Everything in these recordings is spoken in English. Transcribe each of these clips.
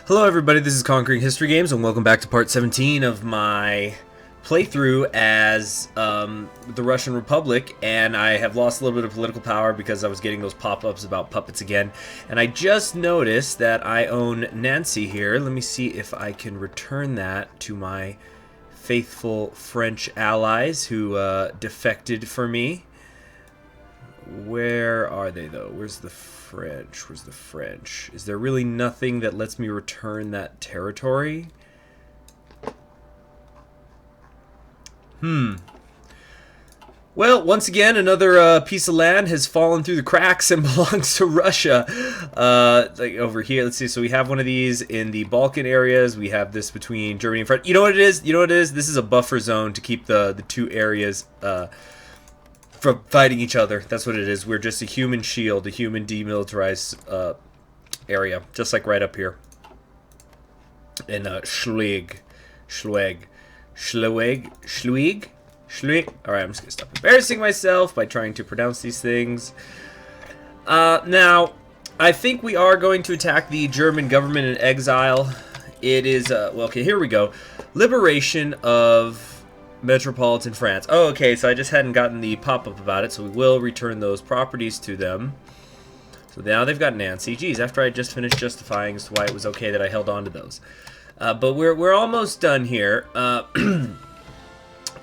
Hello everybody, this is Conquering History Games, and welcome back to part 17 of my playthrough as the Russian Republic, and I have lost a little bit of political power because I was getting those pop-ups about puppets again, and I just noticed that I own Nancy here. Let me see if I can return that to my faithful French allies who defected for me. Where are they, though? Where's the French? Where's the French? Is there really nothing that lets me return that territory? Well, once again, another piece of land has fallen through the cracks and belongs to Russia. Like over here, let's see. So we have one of these in the Balkan areas. We have this between Germany and France. You know what it is? You know what it is? This is a buffer zone to keep the two areas from fighting each other. That's what it is. We're just a human shield, a human demilitarized area, just like right up here in Schleswig. Alright, I'm just gonna stop embarrassing myself by trying to pronounce these things. Now, I think we are going to attack the German government in exile. It is, well, okay, here we go. Liberation of Metropolitan France. Oh, okay, so I just hadn't gotten the pop-up about it, so we will return those properties to them. So now they've got Nancy. Geez, after I just finished justifying as to why it was okay that I held on to those. But we're almost done here.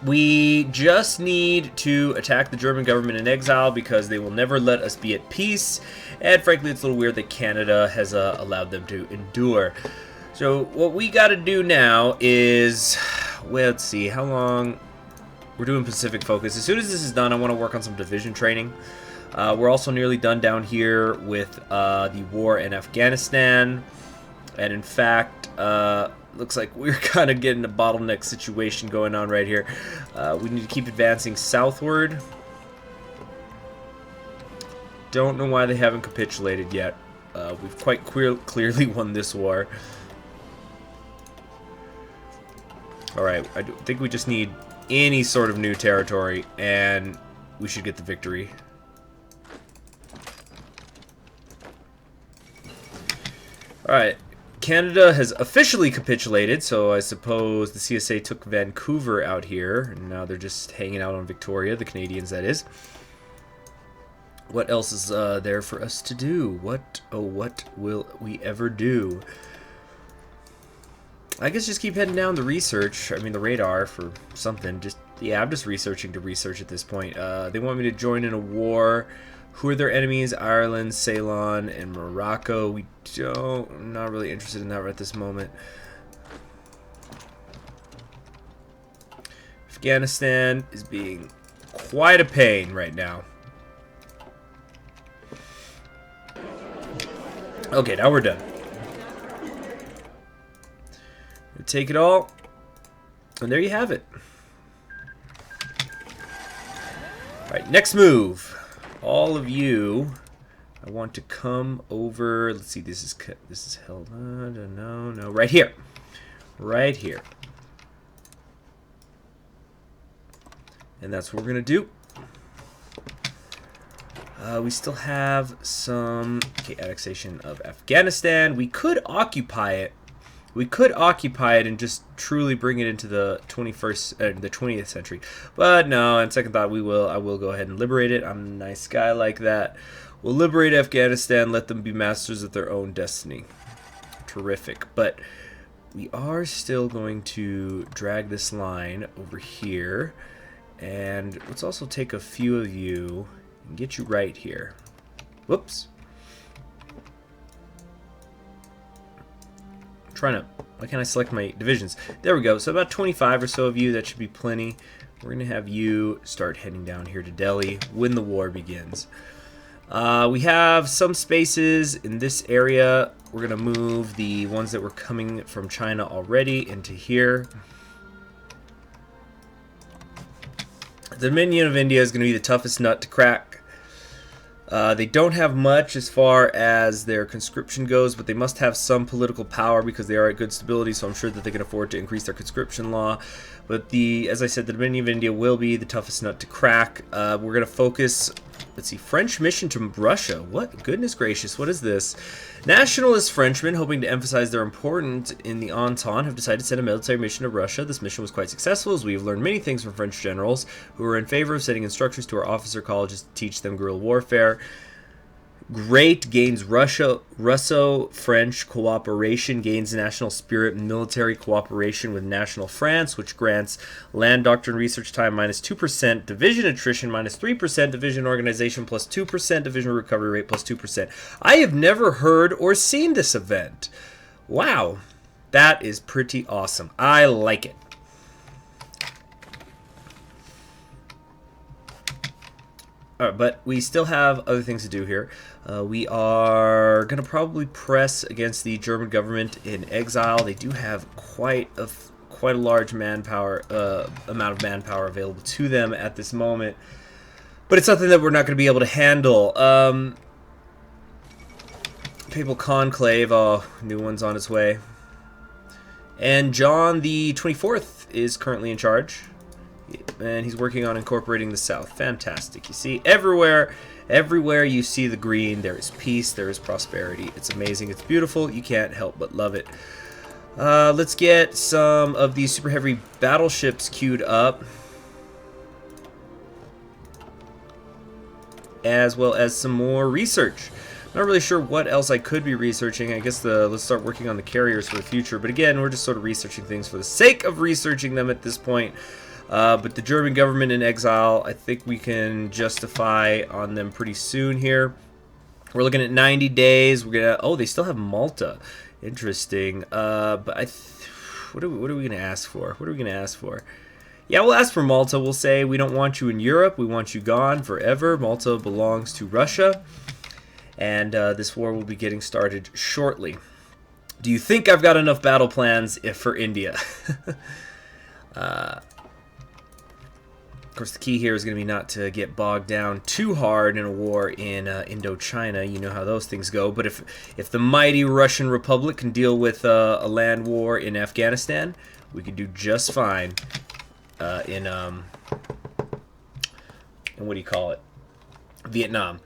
We just need to attack the German government in exile because they will never let us be at peace. And frankly, it's a little weird that Canada has allowed them to endure. So what we got to do now is, well, let's see, how long? We're doing Pacific focus. As soon as this is done, I want to work on some division training. We're also nearly done down here with the war in Afghanistan. And in fact, looks like we're kind of getting a bottleneck situation going on right here. We need to keep advancing southward. Don't know why they haven't capitulated yet. We've quite clearly won this war. Alright, I think we just need any sort of new territory, and we should get the victory. Alright, Canada has officially capitulated, so I suppose the CSA took Vancouver out here, and now they're just hanging out on Victoria, the Canadians, that is. What else is there for us to do? What will we ever do? I guess just keep heading down the research, I mean the radar for something. Yeah, I'm just researching to research at this point. They want me to join in a war. Who are their enemies? Ireland, Ceylon, and Morocco. I'm not really interested in that right at this moment. Afghanistan is being quite a pain right now. Okay, now we're done. Take it all, and there you have it. Alright, next move. All of you, I want to come over. Let's see, this is held on. No, right here. Right here. And that's what we're going to do. We still have some annexation of Afghanistan. We could occupy it. We could occupy it and just truly bring it into the 20th century. But no, on second thought, I will go ahead and liberate it. I'm a nice guy like that. We'll liberate Afghanistan, let them be masters of their own destiny. Terrific. But we are still going to drag this line over here. And let's also take a few of you and get you right here. Whoops. Why can't I select my divisions? There we go. So about 25 or so of you, that should be plenty. We're going to have you start heading down here to Delhi when the war begins. We have some spaces in this area. We're going to move the ones that were coming from China already into here. The Dominion of India is going to be the toughest nut to crack. They don't have much as far as their conscription goes, but they must have some political power because they are at good stability, so I'm sure that they can afford to increase their conscription law. But as I said, the Dominion of India will be the toughest nut to crack. We're going to focus Let's see, French mission to Russia. What? Goodness gracious, what is this? Nationalist Frenchmen, hoping to emphasize their importance in the Entente, have decided to send a military mission to Russia. This mission was quite successful, as we have learned many things from French generals who are in favor of sending instructors to our officer colleges to teach them guerrilla warfare. Great gains Russo-French cooperation, gains national spirit and military cooperation with national France, which grants land doctrine research time -2%, division attrition -3%, division organization +2%, division recovery rate +2%. I have never heard or seen this event. Wow, that is pretty awesome. I like it. But we still have other things to do here. We are going to probably press against the German government in exile. They do have quite a large amount of manpower available to them at this moment. But it's something that we're not going to be able to handle. Papal Conclave, new one's on its way. And John the 24th is currently in charge. And he's working on incorporating the South. Fantastic. You see, everywhere you see the green, there is peace, there is prosperity. It's amazing, it's beautiful, you can't help but love it. Let's get some of these super heavy battleships queued up, as well as some more research. Not really sure what else I could be researching. I guess let's start working on the carriers for the future. But again, we're just sort of researching things for the sake of researching them at this point. But the German government in exile, I think we can justify on them pretty soon here. We're looking at 90 days. We're gonna. Oh, they still have Malta. Interesting. But what are we gonna ask for? What are we gonna ask for? Yeah, we'll ask for Malta. We'll say we don't want you in Europe. We want you gone forever. Malta belongs to Russia, and this war will be getting started shortly. Do you think I've got enough battle plans for India? Of course, the key here is going to be not to get bogged down too hard in a war in Indochina. You know how those things go. But if the mighty Russian Republic can deal with a land war in Afghanistan, we could do just fine in what do you call it? Vietnam.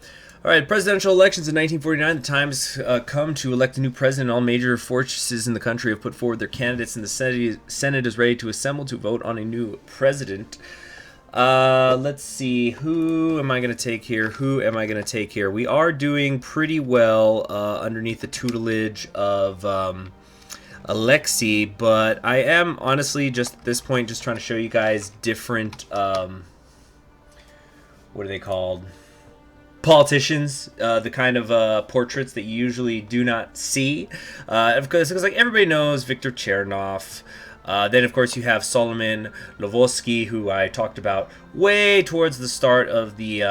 All right, presidential elections in 1949. The time has come to elect a new president. All major forces in the country have put forward their candidates, and the Senate is ready to assemble to vote on a new president. Let's see, who am I going to take here? We are doing pretty well underneath the tutelage of Alexei, but I am honestly just at this point just trying to show you guys different, what are they called? Politicians, the kind of portraits that you usually do not see. Because like everybody knows Viktor Chernov. Then, of course, you have Solomon Lvovsky, who I talked about way towards the start of the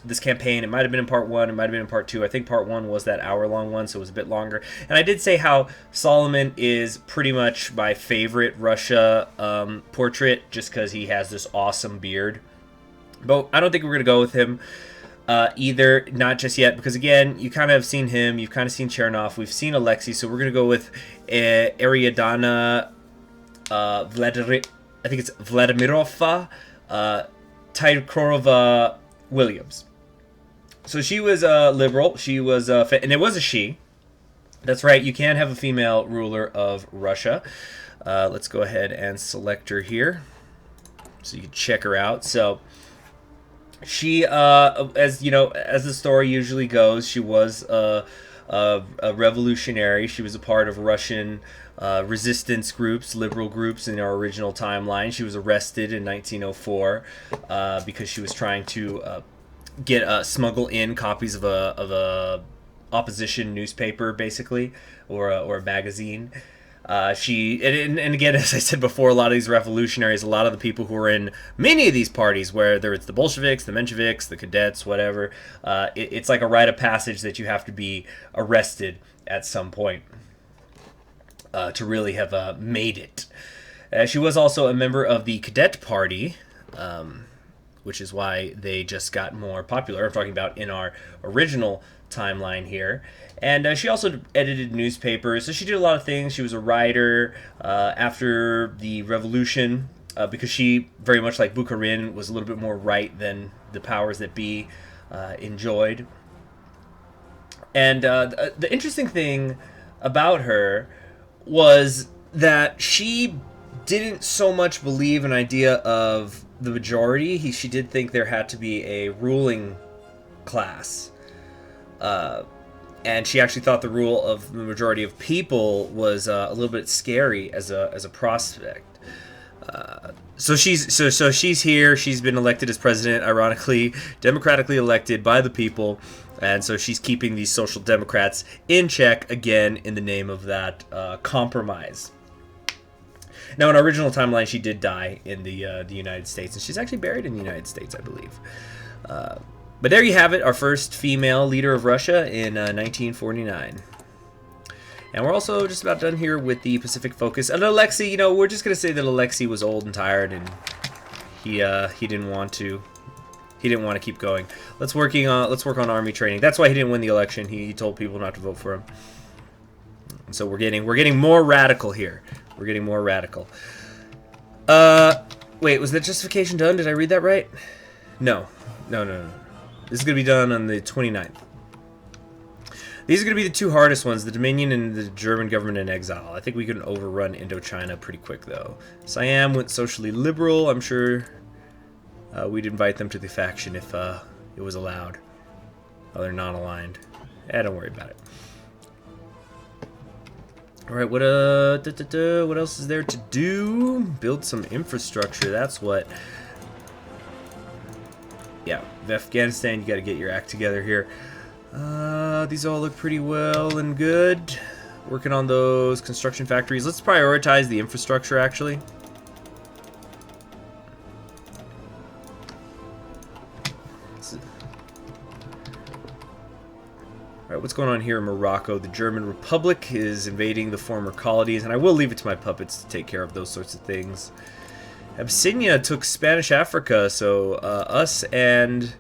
this campaign. It might have been in part 1, it might have been in part 2. I think part 1 was that hour-long one, so it was a bit longer. And I did say how Solomon is pretty much my favorite Russia portrait, just because he has this awesome beard. But I don't think we're going to go with him either, not just yet, because again, you kind of have seen him, you've kind of seen Chernov, we've seen Alexei, so we're going to go with Ariadna Vladimirova Tyrkorova Williams. So she was a liberal. She was and it was a she. That's right. You can have a female ruler of Russia. Let's go ahead and select her here, so you can check her out. So she, as you know, as the story usually goes, she was a revolutionary. She was a part of Russian resistance groups, liberal groups in our original timeline. She was arrested in 1904 because she was trying to smuggle in copies of a opposition newspaper, basically, or a magazine. And again, as I said before, a lot of these revolutionaries, a lot of the people who are in many of these parties, whether it's the Bolsheviks, the Mensheviks, the cadets, whatever, it's like a rite of passage that you have to be arrested at some point to really have made it. She was also a member of the cadet party, which is why they just got more popular. I'm talking about in our original timeline here. And she also edited newspapers, so she did a lot of things. She was a writer after the revolution, because she, very much like Bukharin, was a little bit more right than the powers that be enjoyed. And the interesting thing about her was that she didn't so much believe an idea of the majority. She did think there had to be a ruling class. And she actually thought the rule of the majority of people was a little bit scary as a prospect. So she's here. She's been elected as president, ironically, democratically elected by the people, and so she's keeping these social democrats in check again in the name of that compromise. Now, in our original timeline, she did die in the United States, and she's actually buried in the United States, I believe. But there you have it, our first female leader of Russia in 1949. And we're also just about done here with the Pacific focus. And Alexei, we're just gonna say that Alexei was old and tired, and he didn't want to keep going. Let's work on army training. That's why he didn't win the election. He told people not to vote for him. So we're getting more radical here. We're getting more radical. Wait, was that justification done? Did I read that right? No. This is gonna be done on the 29th. These are going to be the two hardest ones, the Dominion and the German government in exile. I think we can overrun Indochina pretty quick, though. Siam went socially liberal. I'm sure we'd invite them to the faction if it was allowed. Oh, they're not aligned. Don't worry about it. All right, what else is there to do? Build some infrastructure. That's what. Yeah, Afghanistan, you got to get your act together here. These all look pretty well and good. Working on those construction factories. Let's prioritize the infrastructure, actually. Alright, what's going on here in Morocco? The German Republic is invading the former colonies, and I will leave it to my puppets to take care of those sorts of things. Abyssinia took Spanish Africa, so us and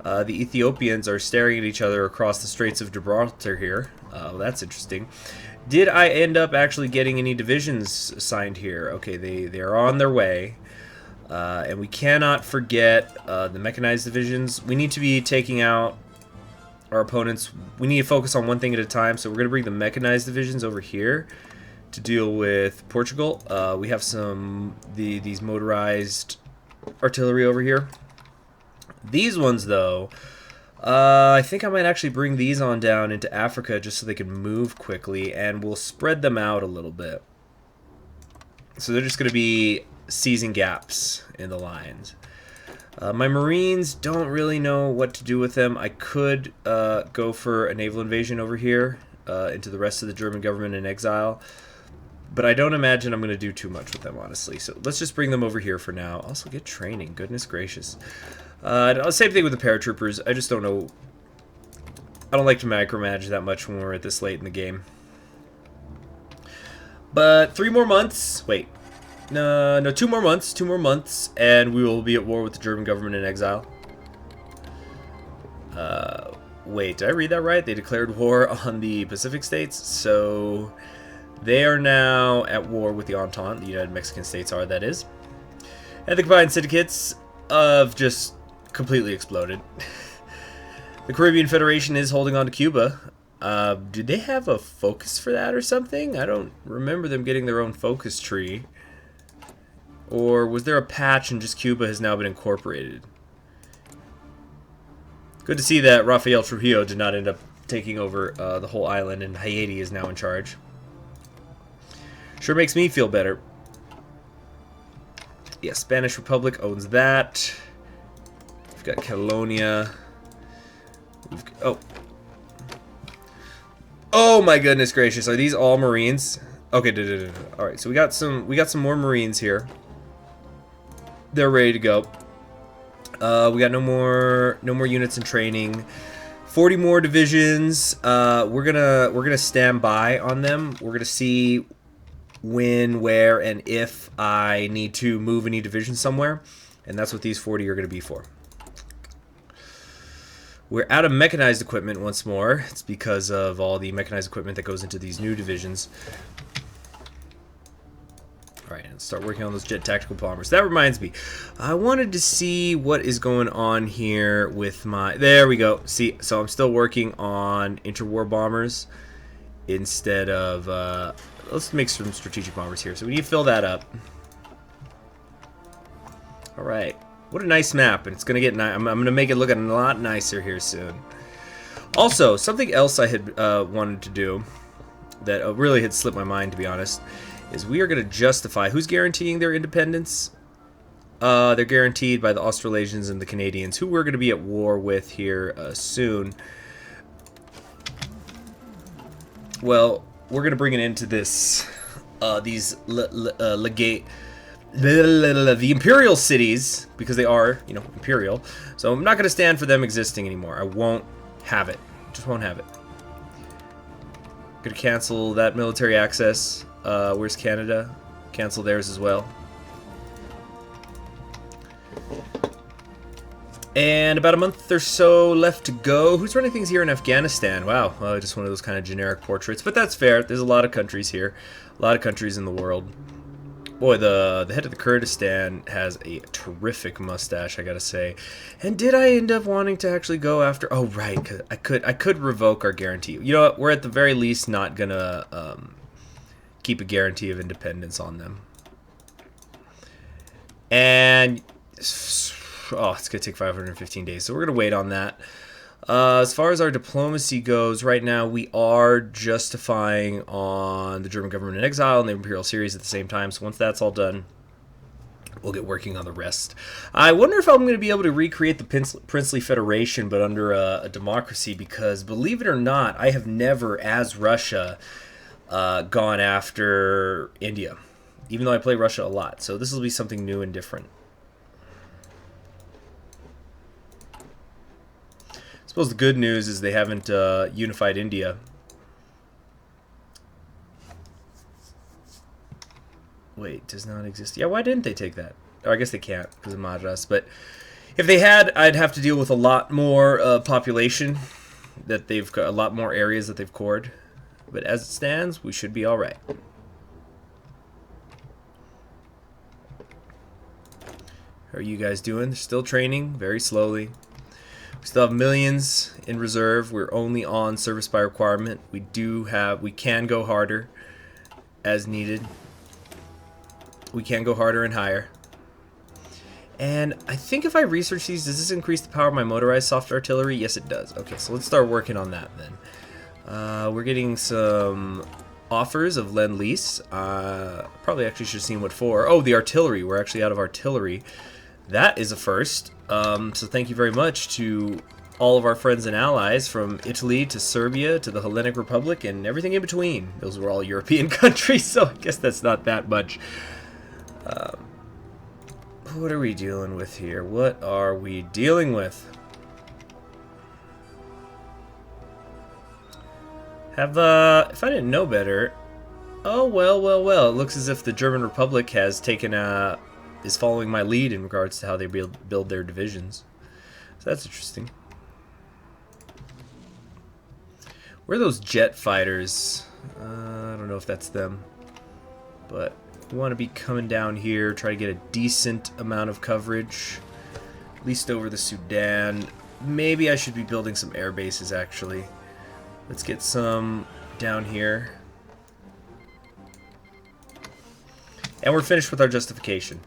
the Ethiopians are staring at each other across the Straits of Gibraltar here. Well, that's interesting. Did I end up actually getting any divisions assigned here? Okay, they are on their way. And we cannot forget the mechanized divisions. We need to be taking out our opponents. We need to focus on one thing at a time, so we're going to bring the mechanized divisions over here to deal with Portugal. We have these motorized artillery over here. These ones, though, I think I might actually bring these on down into Africa just so they can move quickly, and we'll spread them out a little bit. So they're just going to be seizing gaps in the lines. My Marines don't really know what to do with them. I could go for a naval invasion over here into the rest of the German government in exile, but I don't imagine I'm going to do too much with them, honestly. So let's just bring them over here for now. Also get training. Goodness gracious. Same thing with the paratroopers. I just don't know. I don't like to micromanage that much when we're at this late in the game. But 3 more months. Wait. No, 2 more months. 2 more months, and we will be at war with the German government in exile. Wait, did I read that right? They declared war on the Pacific states, so they are now at war with the Entente. The United Mexican States are, that is. And the combined syndicates have just completely exploded. The Caribbean Federation is holding on to Cuba. Do they have a focus for that or something? I don't remember them getting their own focus tree. Or was there a patch and just Cuba has now been incorporated? Good to see that Rafael Trujillo did not end up taking over the whole island, and Haiti is now in charge. Sure makes me feel better. Yeah, Spanish Republic owns that. We've got Catalonia. Oh my goodness gracious! Are these all Marines? Okay, all right. So we got some more Marines here. They're ready to go. We got no more units in training. 40 more divisions. We're gonna stand by on them. We're gonna see when, where, and if I need to move any division somewhere, and that's what these 40 are going to be for. We're out of mechanized equipment once more. It's because of all the mechanized equipment that goes into these new divisions. Alright, let's start working on those jet tactical bombers. That reminds me, I wanted to see what is going on here with my... There we go. See, so I'm still working on interwar bombers instead of... let's make some strategic bombers here. So we need to fill that up. Alright. What a nice map, and it's going to get... I'm going to make it look a lot nicer here soon. Also, something else I had wanted to do that really had slipped my mind, to be honest, is we are going to justify... Who's guaranteeing their independence? They're guaranteed by the Australasians and the Canadians, who we're going to be at war with here soon. Well, we're going to bring it into this... the imperial cities, because they are, you know, imperial. So I'm not going to stand for them existing anymore. I won't have it. Just won't have it. Going to cancel that military access. Where's Canada? Cancel theirs as well. And about a month or so left to go. Who's running things here in Afghanistan? Wow, just one of those kind of generic portraits. But that's fair. There's a lot of countries here. A lot of countries in the world. Boy, the head of the Kurdistan has a terrific mustache, I gotta say. And did I end up wanting to actually go after... Oh, right, 'cause I could revoke our guarantee. You know what? We're at the very least not gonna keep a guarantee of independence on them. And... Oh, it's gonna take 515 days, so we're gonna wait on that. As far as our diplomacy goes, right now we are justifying on the German government in exile and the Imperial series at the same time. So once that's all done, we'll get working on the rest. I wonder if I'm going to be able to recreate the Princely Federation, but under a democracy, because believe it or not, I have never, as Russia, gone after India, even though I play Russia a lot. So this will be something new and different. I suppose the good news is they haven't unified India. Wait, does not exist. Yeah, why didn't they take that? Or I guess they can't because of Madras. But if they had, I'd have to deal with a lot more population. That they've got a lot more areas that they've cored. But as it stands, we should be all right. How are you guys doing? Still training, very slowly. We still have millions in reserve. We're only on service by requirement. We can go harder as needed. We can go harder and higher. And I think if I research these, does this increase the power of my motorized soft artillery? Yes, it does. Okay, so let's start working on that then. We're getting some offers of Lend-Lease. Probably actually should have seen what for. Oh, the artillery. We're actually out of artillery. That is a first. So thank you very much to all of our friends and allies from Italy to Serbia to the Hellenic Republic and everything in between. Those were all European countries, so I guess that's not that much. What are we dealing with here? What are we dealing with? If I didn't know better... Oh, well. It looks as if the German Republic has taken is following my lead in regards to how they build their divisions. So that's interesting. Where are those jet fighters? I don't know if that's them. But we want to be coming down here, try to get a decent amount of coverage. At least over the Sudan. Maybe I should be building some air bases, actually. Let's get some down here. And we're finished with our justification.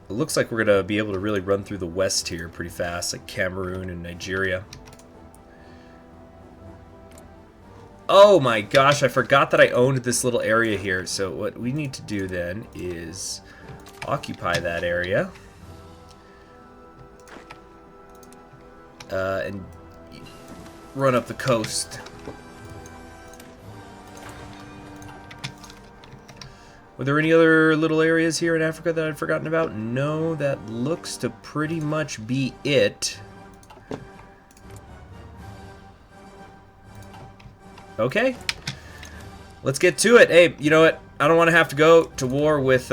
It looks like we're going to be able to really run through the west here pretty fast, like Cameroon and Nigeria. Oh my gosh, I forgot that I owned this little area here. So what we need to do then is occupy that area. And run up the coast. Were there any other little areas here in Africa that I'd forgotten about? No, that looks to pretty much be it. Okay. Let's get to it. Hey, you know what? I don't want to have to go to war with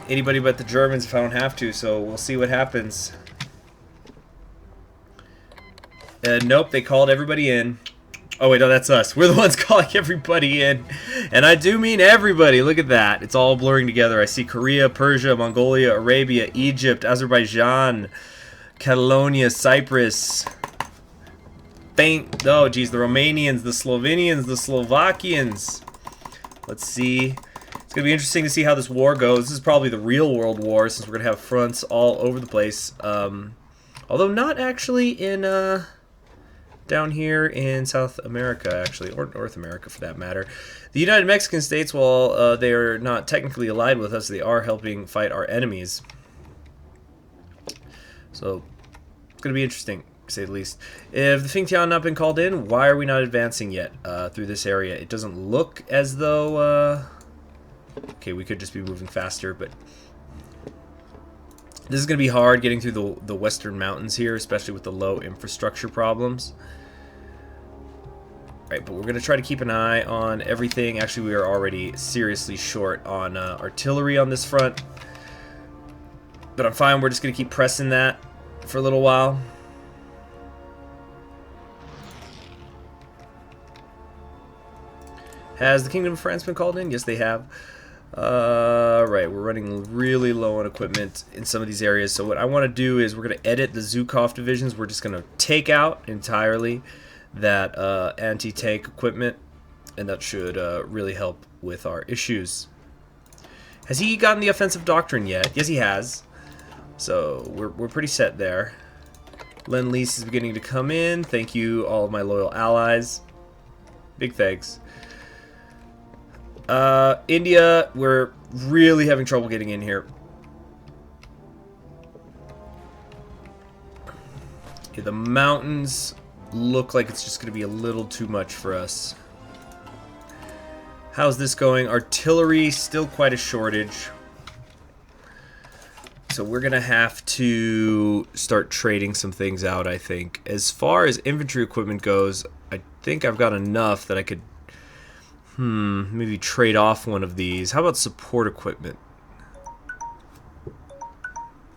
anybody but the Germans if I don't have to, so we'll see what happens. Nope, they called everybody in. Oh wait, no, that's us. We're the ones calling everybody in. And I do mean everybody. Look at that. It's all blurring together. I see Korea, Persia, Mongolia, Arabia, Egypt, Azerbaijan, Catalonia, Cyprus. Oh, geez, the Romanians, the Slovenians, the Slovakians. Let's see. It's going to be interesting to see how this war goes. This is probably the real world war, since we're going to have fronts all over the place. Although not actually in... down here in South America, actually, or North America for that matter. The United Mexican States, while they are not technically allied with us, they are helping fight our enemies. So, it's going to be interesting, to say the least. If the Fingtian not been called in, why are we not advancing yet through this area? It doesn't look as though... okay, we could just be moving faster, but... this is going to be hard getting through the western mountains here, especially with the low infrastructure problems. Right, but we're going to try to keep an eye on everything. Actually, we are already seriously short on artillery on this front. But I'm fine. We're just going to keep pressing that for a little while. Has the Kingdom of France been called in? Yes, they have. Right, we're running really low on equipment in some of these areas. So what I want to do is we're going to edit the Zhukov divisions. We're just going to take out entirely that anti-tank equipment, and that should really help with our issues. Has he gotten the offensive doctrine yet? Yes, he has. So we're pretty set there. Lend-Lease is beginning to come in. Thank you, all of my loyal allies. Big thanks. India, we're really having trouble getting in here. Okay, the mountains look like it's just going to be a little too much for us. How's this going? Artillery, still quite a shortage. So we're going to have to start trading some things out, I think. As far as infantry equipment goes, I think I've got enough that I could maybe trade off one of these. How about support equipment?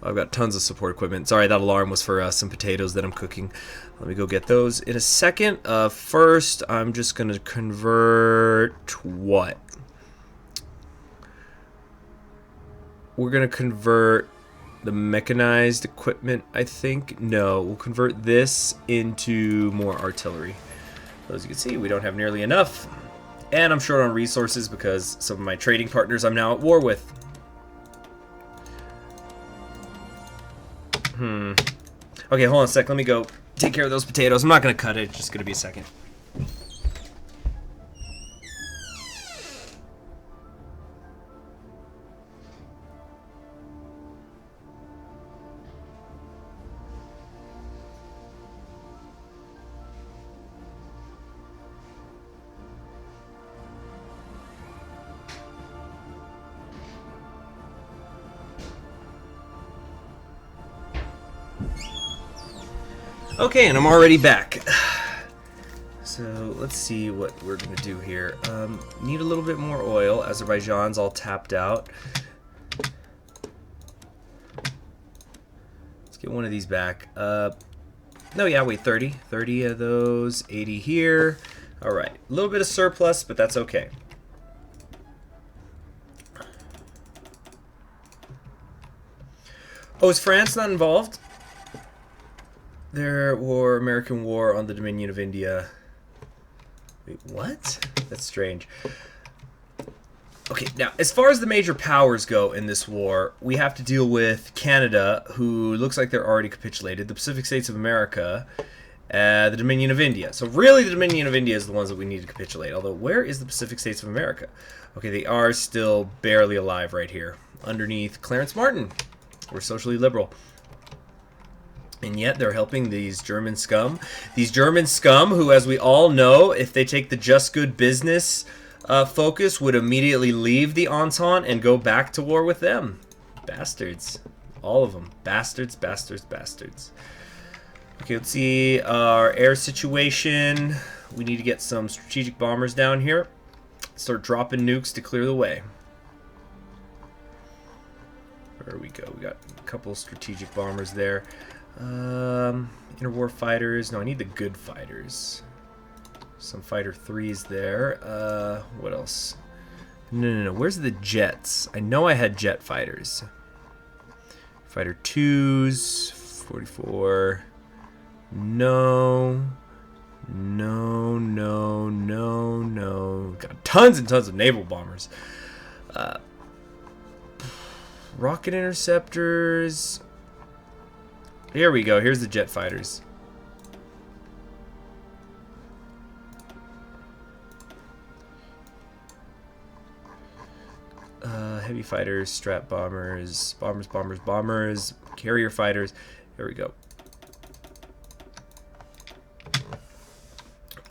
I've got tons of support equipment. Sorry, that alarm was for some potatoes that I'm cooking. Let me go get those in a second. First, I'm just going to convert what? We're going to convert the mechanized equipment, I think. No, we'll convert this into more artillery. As you can see, we don't have nearly enough. And I'm short on resources because some of my trading partners I'm now at war with. Okay, hold on a sec. Let me go take care of those potatoes. I'm not going to cut it. It's just going to be a second. Okay, and I'm already back. So let's see what we're gonna do here. Need a little bit more oil. Azerbaijan's all tapped out. Let's get one of these back. No, yeah, wait, 30. 30 of those, 80 here. All right, a little bit of surplus, but that's okay. Oh, is France not involved? There were American war on the Dominion of India. Wait, what? That's strange. Okay, now, as far as the major powers go in this war, we have to deal with Canada, who looks like they're already capitulated, the Pacific States of America, the Dominion of India. So really, the Dominion of India is the ones that we need to capitulate. Although, where is the Pacific States of America? Okay, they are still barely alive right here, underneath Clarence Martin. We're socially liberal. And yet they're helping these German scum. These German scum who, as we all know, if they take the just good business focus, would immediately leave the Entente and go back to war with them. Bastards. All of them. Bastards, bastards, bastards. Okay, let's see our air situation. We need to get some strategic bombers down here. Start dropping nukes to clear the way. There we go. We got a couple strategic bombers there. Interwar fighters. No, I need the good fighters. Some fighter 3s there. What else? No. Where's the jets? I know I had jet fighters. Fighter 2s, 44. No. Got tons and tons of naval bombers. Rocket interceptors. Here we go. Here's the jet fighters. Heavy fighters, strat bombers, bombers, carrier fighters. There we go.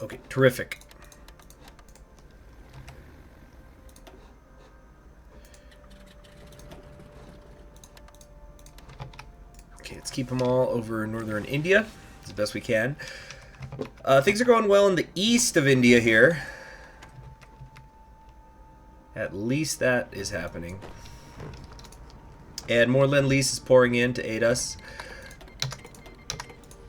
Okay, terrific. Okay, let's keep them all over northern India as best we can. Things are going well in the east of India here. At least that is happening. And more Lend-Lease is pouring in to aid us.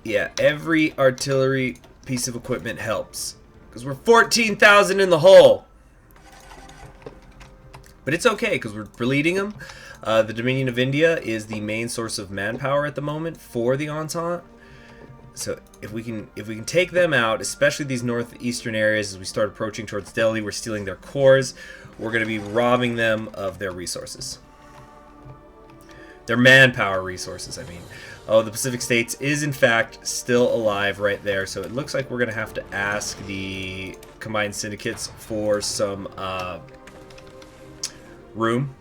Yeah, every artillery piece of equipment helps. Because we're 14,000 in the hole. But it's okay, because we're leading them. The Dominion of India is the main source of manpower at the moment for the Entente. So if we can take them out, especially these northeastern areas, as we start approaching towards Delhi, we're stealing their cores. We're going to be robbing them of their resources. Their manpower resources, I mean. Oh, the Pacific States is in fact still alive right there. So it looks like we're going to have to ask the combined syndicates for some room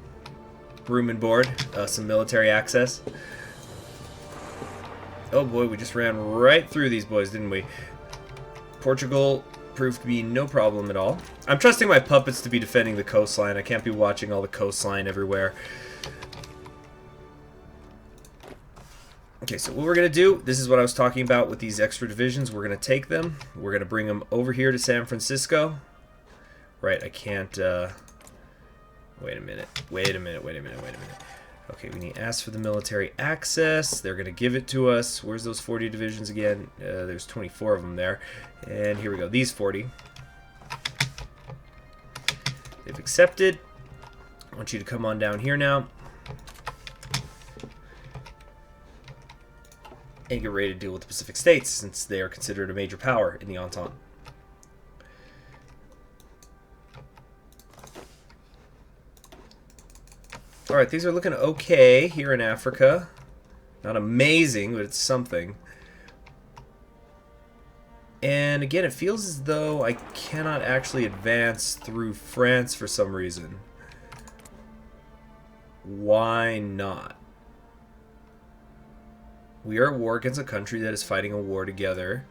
and board, some military access. Oh boy, we just ran right through these boys, didn't we? Portugal proved to be no problem at all. I'm trusting my puppets to be defending the coastline. I can't be watching all the coastline everywhere. Okay, so what we're going to do, this is what I was talking about with these extra divisions. We're going to take them. We're going to bring them over here to San Francisco. Right, I can't... Wait a minute. Okay, we need to ask for the military access. They're going to give it to us. Where's those 40 divisions again? There's 24 of them there. And here we go. These 40. They've accepted. I want you to come on down here now. And get ready to deal with the Pacific States, since they are considered a major power in the Entente. Alright, things are looking okay here in Africa. Not amazing, but it's something. And again, it feels as though I cannot actually advance through France for some reason. Why not? We are at war against a country that is fighting a war together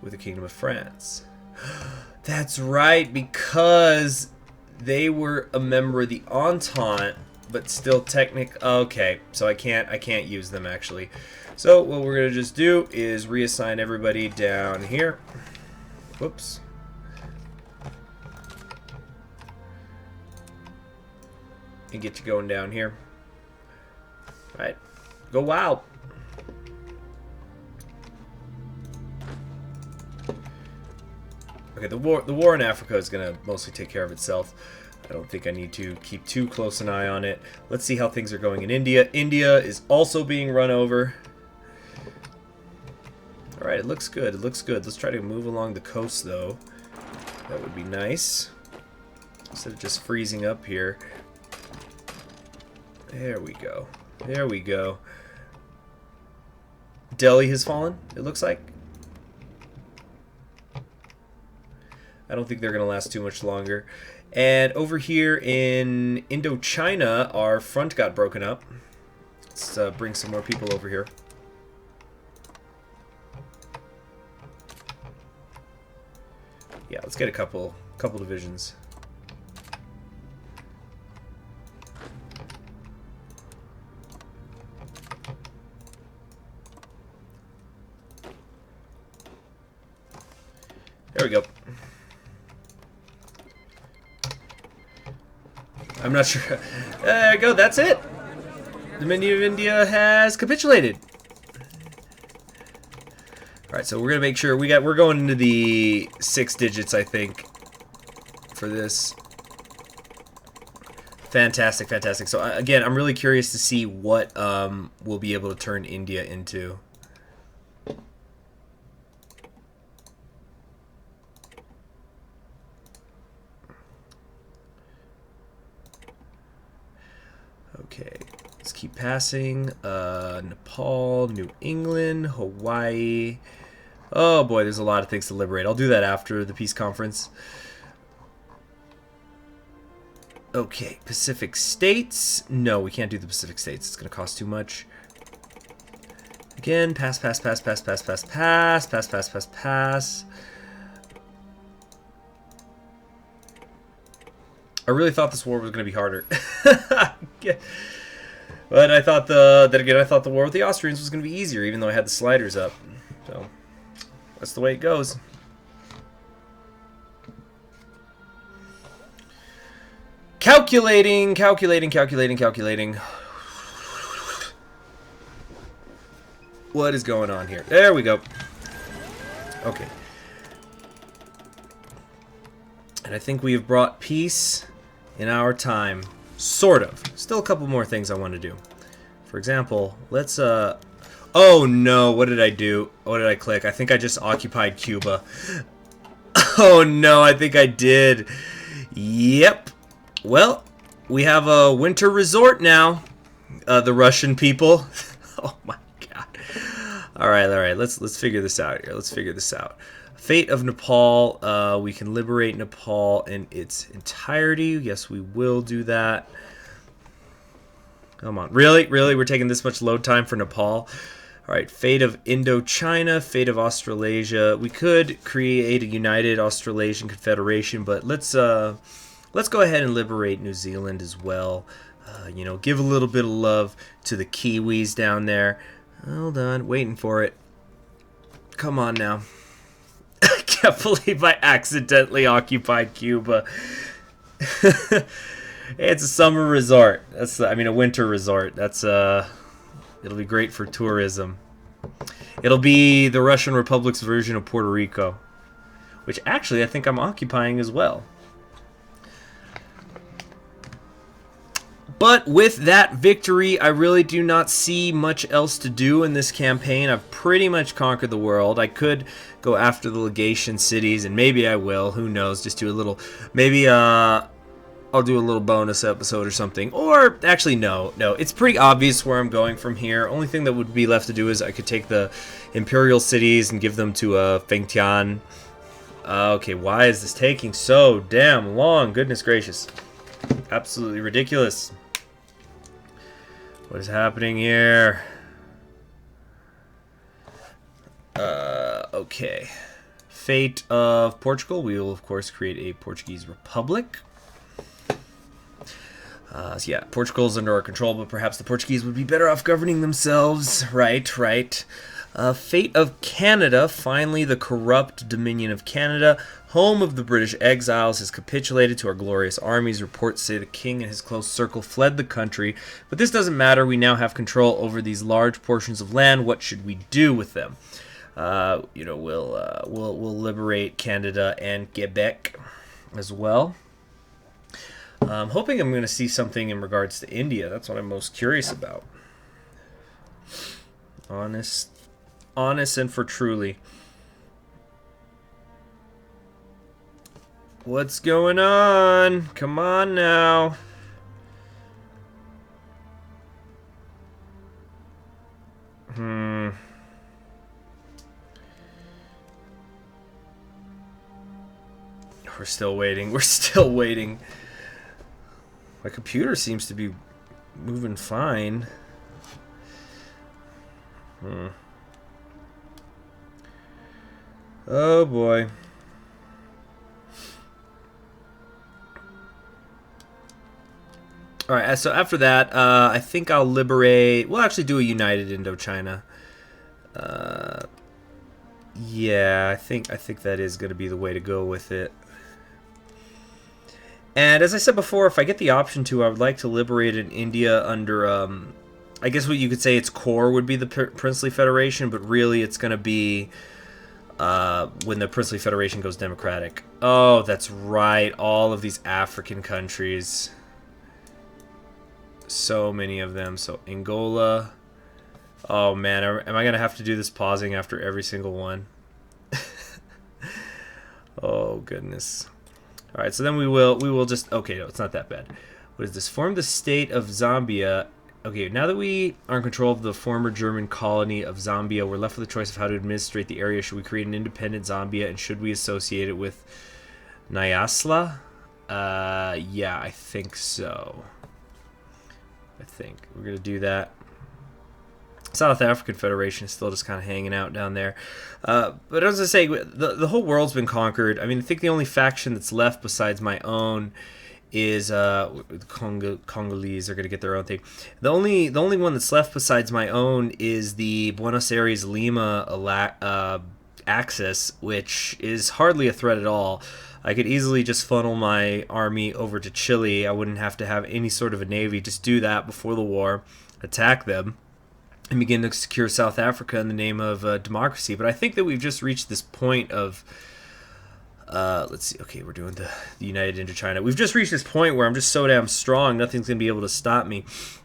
with the Kingdom of France. That's right, because they were a member of the Entente, but still okay, so I can't use them actually. So what we're gonna just do is reassign everybody down here. Whoops. And get you going down here. All right, go wild. Okay, the war in Africa is gonna mostly take care of itself. I don't think I need to keep too close an eye on it. Let's see how things are going in India. India is also being run over. Alright, it looks good. It looks good. Let's try to move along the coast, though. That would be nice. Instead of just freezing up here. There we go. There we go. Delhi has fallen, it looks like. I don't think they're going to last too much longer. And over here in Indochina, our front got broken up. Let's bring some more people over here. Yeah, let's get a couple divisions. There we go. I'm not sure. There we go, that's it. The Dominion of India has capitulated. Alright, so we're gonna make sure we're going into the 6 digits, I think, for this. Fantastic, fantastic. So again, I'm really curious to see what we'll be able to turn India into. Okay, let's keep passing. Nepal, New England, Hawaii. Oh boy, there's a lot of things to liberate. I'll do that after the peace conference. Okay, Pacific States. No, we can't do the Pacific States. It's going to cost too much. Again, pass, pass, pass, pass, pass, pass, pass, pass, pass, pass, pass. I really thought this war was going to be harder. But I thought I thought the war with the Austrians was going to be easier, even though I had the sliders up. So that's the way it goes. Calculating, calculating, calculating, calculating. What is going on here? There we go. Okay. And I think we have brought peace in our time. Sort of. Still a couple more things I want to do. For example, let's, oh no, what did I do? What did I click? I think I just occupied Cuba. Oh no, I think I did. Yep. Well, we have a winter resort now. The Russian people. Oh my god. All right. Let's figure this out here. Let's figure this out. Fate of Nepal. We can liberate Nepal in its entirety. Yes, we will do that. Come on. Really? Really? We're taking this much load time for Nepal? All right. Fate of Indochina. Fate of Australasia. We could create a united Australasian Confederation, but let's go ahead and liberate New Zealand as well. You know, give a little bit of love to the Kiwis down there. Hold on. Waiting for it. Come on now. I can't believe I accidentally occupied Cuba. It's a summer resort. That's, I mean, a winter resort. That's it'll be great for tourism. It'll be the Russian Republic's version of Puerto Rico, which actually I think I'm occupying as well. But with that victory, I really do not see much else to do in this campaign. I've pretty much conquered the world. I could go after the legation cities, and maybe I will. Who knows? Just do a little, maybe I'll do a little bonus episode or something. Or, actually, no. It's pretty obvious where I'm going from here. Only thing that would be left to do is I could take the imperial cities and give them to Fengtian. Okay, why is this taking so damn long? Goodness gracious. Absolutely ridiculous. What is happening here? Okay. Fate of Portugal. We will, of course, create a Portuguese republic. So yeah, Portugal's under our control, but perhaps the Portuguese would be better off governing themselves. Right. Fate of Canada. Finally, the corrupt Dominion of Canada, home of the British exiles, has capitulated to our glorious armies. Reports say the king and his close circle fled the country, but this doesn't matter. We now have control over these large portions of land. What should we do with them? You know, we'll liberate Canada and Quebec as well. I'm hoping I'm going to see something in regards to India. That's what I'm most curious about. Honest and for truly. What's going on? Come on now. We're still waiting. We're still waiting. My computer seems to be moving fine. Oh boy. Alright, so after that, I think I'll liberate... We'll actually do a united Indochina. Yeah, I think that is going to be the way to go with it. And as I said before, if I get the option to, I would like to liberate in India under... I guess what you could say its core would be the Princely Federation, but really it's going to be when the Princely Federation goes democratic. Oh, that's right. All of these African countries. So many of them. So Angola. Oh man, am I gonna have to do this pausing after every single one? Oh goodness. All right, so then we will just, okay, no, it's not that bad. What is this? Form the state of Zambia. Okay, now that we are in control of the former German colony of Zambia, we're left with the choice of how to administrate the area. Should we create an independent Zambia, and should we associate it with Nyasla? Yeah, I think so. I think we're gonna do that. South African Federation is still just kind of hanging out down there. But as I say, the whole world's been conquered. I mean, I think the only faction that's left besides my own is Congolese are going to get their own thing. The only one that's left besides my own is the Buenos Aires Lima axis, which is hardly a threat at all. I could easily just funnel my army over to Chile. I wouldn't have to have any sort of a navy. Just do that before the war, attack them, and begin to secure South Africa in the name of democracy. But I think that we've just reached this point of, let's see, okay, we're doing the United Indochina. We've just reached this point where I'm just so damn strong, nothing's going to be able to stop me.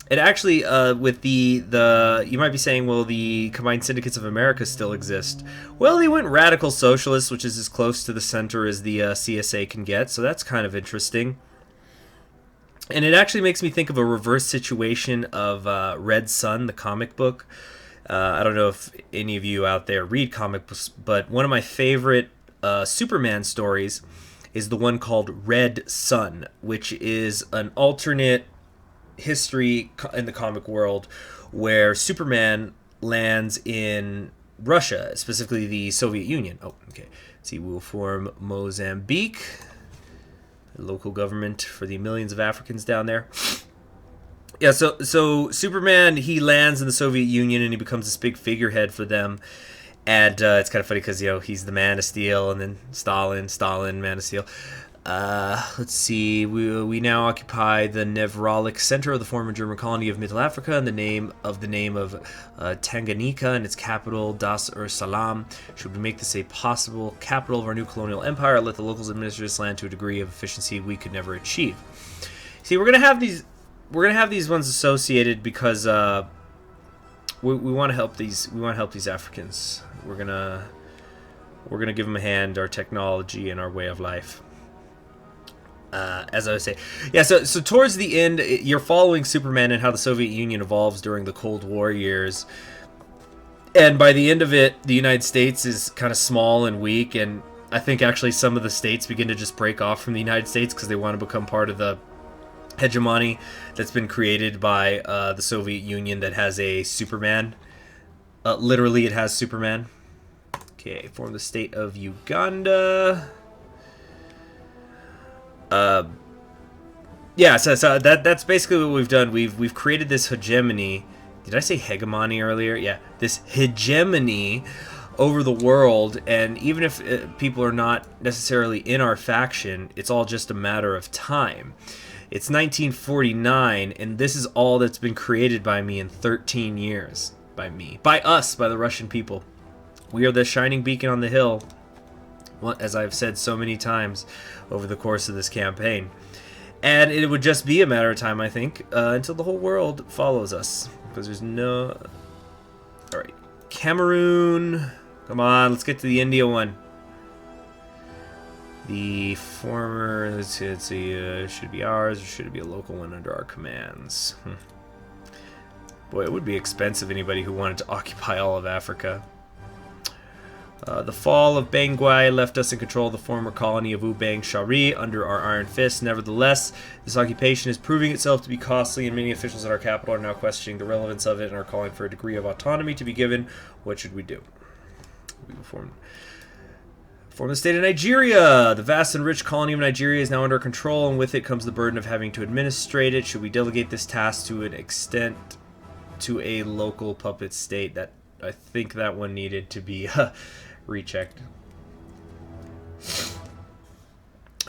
And actually, with the you might be saying, well, the Combined Syndicates of America still exist. Well, they went radical socialist, which is as close to the center as the CSA can get, so that's kind of interesting. And it actually makes me think of a reverse situation of Red Sun, the comic book. I don't know if any of you out there read comic books, but one of my favorite Superman stories is the one called Red Sun, which is an alternate history in the comic world where Superman lands in Russia, specifically the Soviet Union. Oh, okay. Let's see, we will form Mozambique, local government for the millions of Africans down there. Yeah, so Superman, he lands in the Soviet Union and he becomes this big figurehead for them. And it's kind of funny because, you know, he's the Man of Steel, and then Stalin, Man of Steel. Let's see, we now occupy the nevralic center of the former German colony of Middle Africa in the name of Tanganyika and its capital, Das es Salaam. Should we make this a possible capital of our new colonial empire? Let the locals administer this land to a degree of efficiency we could never achieve. See, we're gonna have these ones associated because we want to help these Africans. We're gonna give them a hand, our technology and our way of life. As I would say, yeah. So towards the end, you're following Superman and how the Soviet Union evolves during the Cold War years, and by the end of it, the United States is kind of small and weak, and I think actually some of the states begin to just break off from the United States because they want to become part of the hegemony that's been created by the Soviet Union that has a Superman. Literally, it has Superman. Okay, form the state of Uganda. Yeah, so that's basically what we've done. We've created this hegemony. Did I say hegemony earlier? Yeah, this hegemony over the world, and even if people are not necessarily in our faction, it's all just a matter of time. It's 1949, and this is all that's been created by me in 13 years. By us, by the Russian people. We are the shining beacon on the hill, as I've said so many times over the course of this campaign. And it would just be a matter of time, I think, until the whole world follows us. Because there's no... Alright. Cameroon. Come on, let's get to the India one. The former... Let's see, should it be ours, or should it be a local one under our commands? Boy, it would be expensive, anybody who wanted to occupy all of Africa. The fall of Bangui left us in control of the former colony of Ubang Shari under our iron fist. Nevertheless, this occupation is proving itself to be costly, and many officials at our capital are now questioning the relevance of it and are calling for a degree of autonomy to be given. What should we do? We will form the state of Nigeria. The vast and rich colony of Nigeria is now under control, and with it comes the burden of having to administrate it. Should we delegate this task to an extent to a local puppet state? That I think that one needed to be rechecked.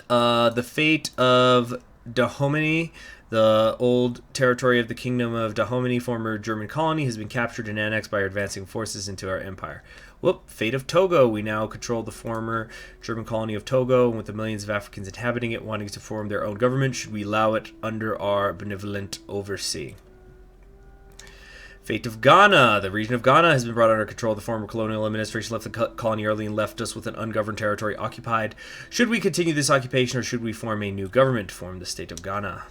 The fate of Dahomey, the old territory of the kingdom of Dahomey, former German colony, has been captured and annexed by our advancing forces into our empire. Whoop, fate of Togo. We now control the former German colony of Togo, and with the millions of Africans inhabiting it wanting to form their own government, should we allow it under our benevolent oversee? Fate of Ghana. The region of Ghana has been brought under control. The former colonial administration left the colony early and left us with an ungoverned territory occupied. Should we continue this occupation, or should we form a new government to form the state of Ghana?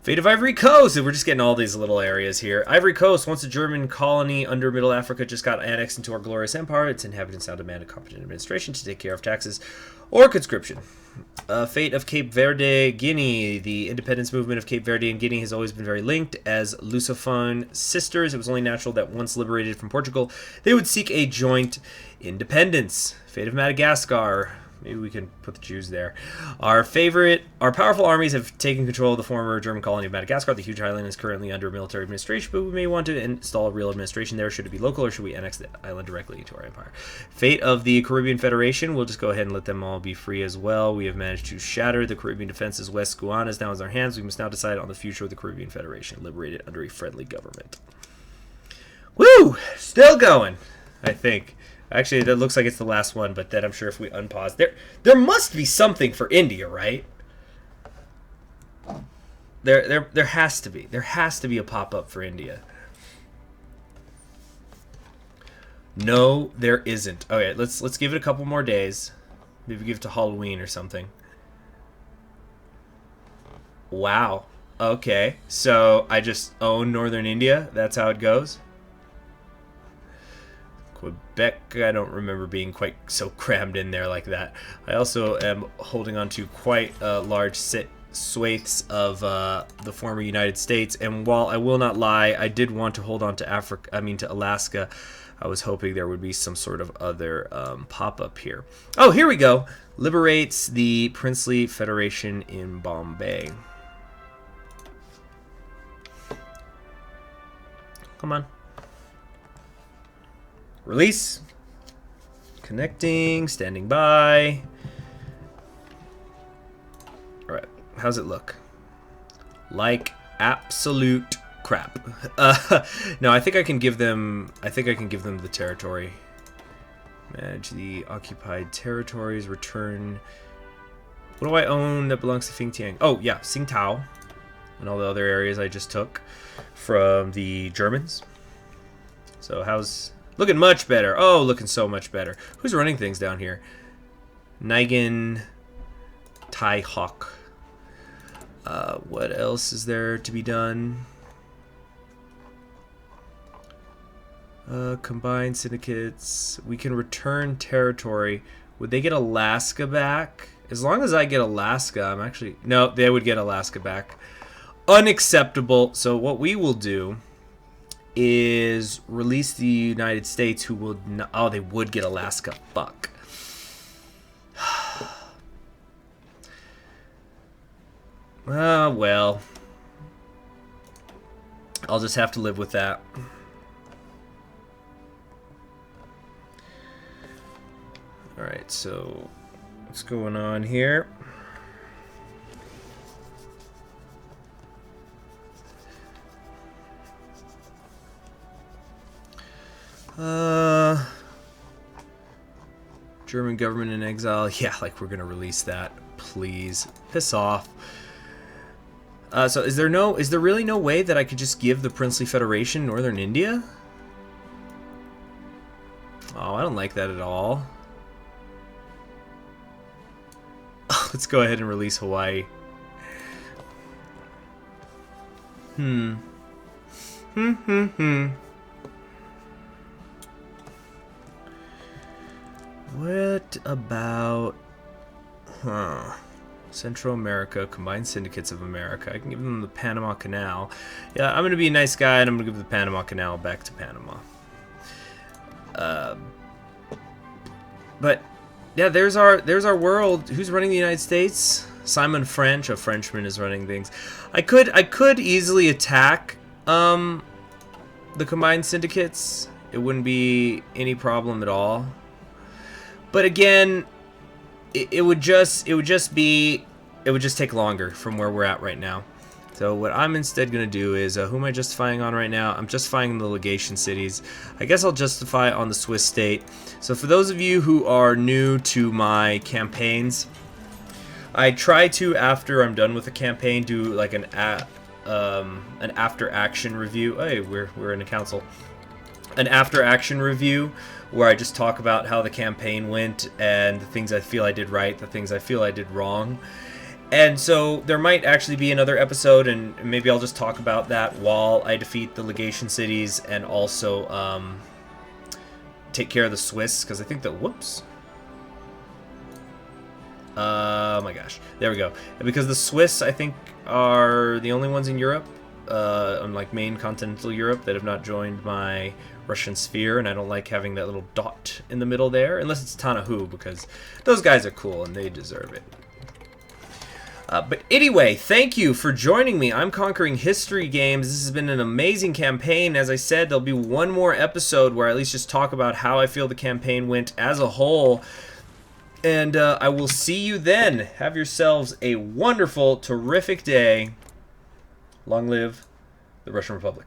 Fate of Ivory Coast. We're just getting all these little areas here. Ivory Coast, once a German colony under Middle Africa, just got annexed into our glorious empire. Its inhabitants now demand a competent administration to take care of taxes or conscription. Fate of Cape Verde, Guinea. The independence movement of Cape Verde and Guinea has always been very linked. As Lusophone sisters, it was only natural that once liberated from Portugal, they would seek a joint independence. Fate of Madagascar. Maybe we can put the Jews there. Our powerful armies have taken control of the former German colony of Madagascar. The huge island is currently under military administration, but we may want to install a real administration there. Should it be local, or should we annex the island directly into our empire? Fate of the Caribbean Federation. We'll just go ahead and let them all be free as well. We have managed to shatter the Caribbean defenses. West Guyana is now in our hands. We must now decide on the future of the Caribbean Federation, liberated under a friendly government. Woo! Still going, I think. Actually, that looks like it's the last one, but then I'm sure if we unpause, there must be something for India, right? There has to be. There has to be a pop-up for India. No, there isn't. Okay, let's give it a couple more days. Maybe give it to Halloween or something. Wow. Okay, so I just own Northern India. That's how it goes. Quebec, I don't remember being quite so crammed in there like that. I also am holding on to quite large swathes of the former United States, and while I will not lie, I did want to hold on to to Alaska. I was hoping there would be some sort of other pop-up here. Oh, here we go. Liberates the Princely Federation in Bombay. Come on. Release. Connecting. Standing by. Alright. How's it look? Like absolute crap. No, I think I can give them the territory. Manage the occupied territories. Return. What do I own that belongs to Xinjiang? Oh, yeah. Tsingtao. And all the other areas I just took from the Germans. So how's... Looking much better. Oh, looking so much better. Who's running things down here? Nigan Tai Hawk. What else is there to be done? Combined syndicates. We can return territory. Would they get Alaska back? As long as I get Alaska, I'm actually... No, they would get Alaska back. Unacceptable. So what we will do is release the United States, who will not, oh, they would get Alaska. Fuck. Well, I'll just have to live with that. Alright, so what's going on here? German government in exile. Yeah, like we're gonna release that. Please. Piss off. So is there really no way that I could just give the Princely Federation Northern India? Oh, I don't like that at all. Let's go ahead and release Hawaii. What about... Central America, Combined Syndicates of America. I can give them the Panama Canal. Yeah, I'm going to be a nice guy, and I'm going to give the Panama Canal back to Panama. But, yeah, there's our world. Who's running the United States? Simon French, a Frenchman, is running things. I could easily attack the Combined Syndicates. It wouldn't be any problem at all. But again, it would just take longer from where we're at right now. So what I'm instead going to do is, who am I justifying on right now? I'm justifying the legation cities. I guess I'll justify on the Swiss state. So for those of you who are new to my campaigns, I try to, after I'm done with the campaign, do like an after action review. Hey, we're in a council. An after action review where I just talk about how the campaign went and the things I feel I did right, the things I feel I did wrong. And so there might actually be another episode, and maybe I'll just talk about that while I defeat the legation cities and also take care of the Swiss, because I think that, whoops. Oh my gosh, there we go. And because the Swiss, I think, are the only ones in Europe, unlike main continental Europe, that have not joined my Russian sphere, and I don't like having that little dot in the middle there, unless it's Tanahu, because those guys are cool and they deserve it. But anyway, thank you for joining me. I'm Conquering History Games. This has been an amazing campaign. As I said, there'll be one more episode where I at least just talk about how I feel the campaign went as a whole. And I will see you then. Have yourselves a wonderful, terrific day. Long live the Russian Republic.